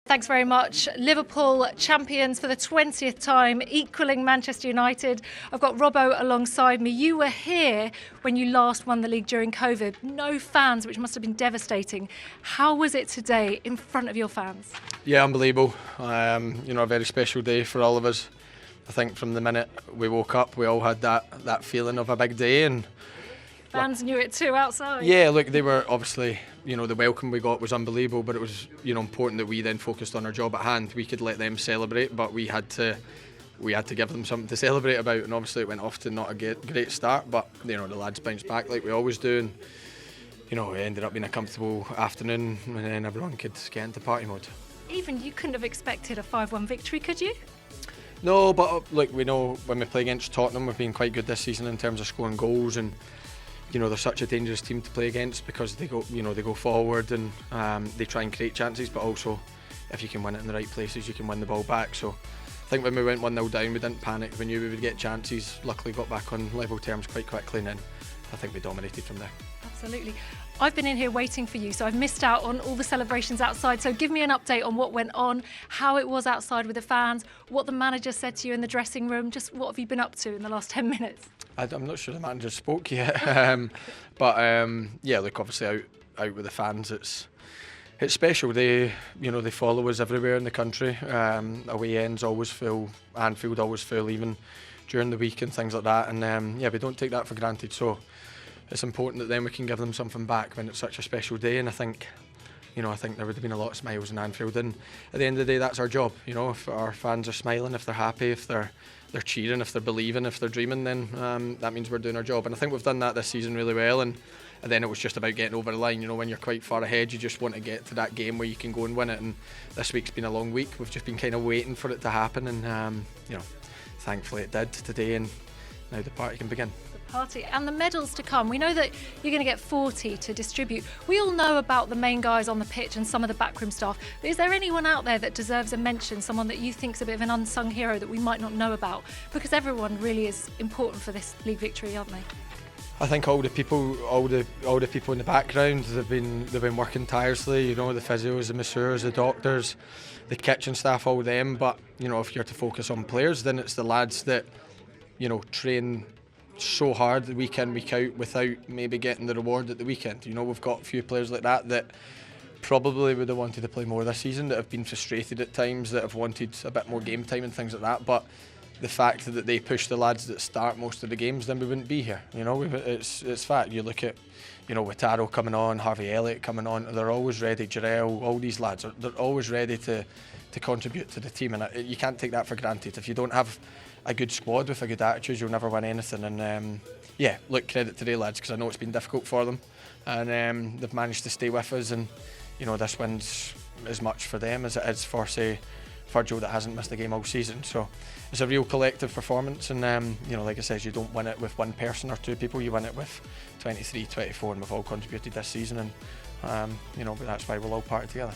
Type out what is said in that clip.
Thanks very much. Liverpool champions for the 20th time, equalling Manchester United. I've got Robbo alongside me. You were here when you last won the league during COVID. No fans, which must have been devastating. How was it today in front of your fans? Yeah, unbelievable. A very special day for all of us. I think from the minute we woke up, we all had that feeling of a big day, and fans knew it too outside. Yeah, look, they were obviously, the welcome we got was unbelievable, but it was, important that we then focused on our job at hand. We could let them celebrate, but we had to give them something to celebrate about, and obviously it went off to not a great start, but the lads bounced back like we always do, and it ended up being a comfortable afternoon, and then everyone could get into party mode. Even you couldn't have expected a 5-1 victory, could you? No, but look, we know when we play against Tottenham, we've been quite good this season in terms of scoring goals, and they're such a dangerous team to play against because they go forward and they try and create chances, but also if you can win it in the right places, you can win the ball back. So I think when we went 1-0 down, we didn't panic. We knew we would get chances. Luckily got back on level terms quite quickly, and then I think we dominated from there. Absolutely. I've been in here waiting for you, so I've missed out on all the celebrations outside. So give me an update on what went on, how it was outside with the fans, what the manager said to you in the dressing room. Just what have you been up to in the last 10 minutes? I'm not sure the manager spoke yet, but look, obviously out with the fans, it's special. They follow us everywhere in the country. Away ends always full, Anfield always full, even during the week and things like that. And we don't take that for granted. So it's important that then we can give them something back when it's such a special day. And I think there would have been a lot of smiles in Anfield. And at the end of the day, that's our job. If our fans are smiling, if they're happy, if they're cheering, if they're believing, if they're dreaming, then that means we're doing our job. And I think we've done that this season really well. And then it was just about getting over the line. When you're quite far ahead, you just want to get to that game where you can go and win it. And this week's been a long week. We've just been kind of waiting for it to happen. And thankfully it did today. And now the party can begin. Party and the medals to come. We know that you're going to get 40 to distribute. We all know about the main guys on the pitch and some of the backroom staff, but is there anyone out there that deserves a mention, someone that you think's a bit of an unsung hero that we might not know about? Because everyone really is important for this league victory, aren't they? I think all the people in the background, they've been working tirelessly. The physios, the masseurs, the doctors, the kitchen staff, all them. But if you're to focus on players, then it's the lads that train so hard week in, week out without maybe getting the reward at the weekend. We've got a few players like that probably would have wanted to play more this season, that have been frustrated at times, that have wanted a bit more game time and things like that, but the fact that they push the lads that start most of the games, then we wouldn't be here. It's fact. You look at Wataru coming on, Harvey Elliott coming on, they're always ready. Jarell, all these lads, they're always ready to contribute to the team, and you can't take that for granted. If you don't have a good squad with a good attitude, you'll never win anything. And look, credit to the lads, because I know it's been difficult for them, and they've managed to stay with us. And this win's as much for them as it is for, say, Virgil, that hasn't missed a game all season. So it's a real collective performance, and like I said, you don't win it with one person or two people, you win it with 23, 24, and we've all contributed this season, and but that's why we'll all party together.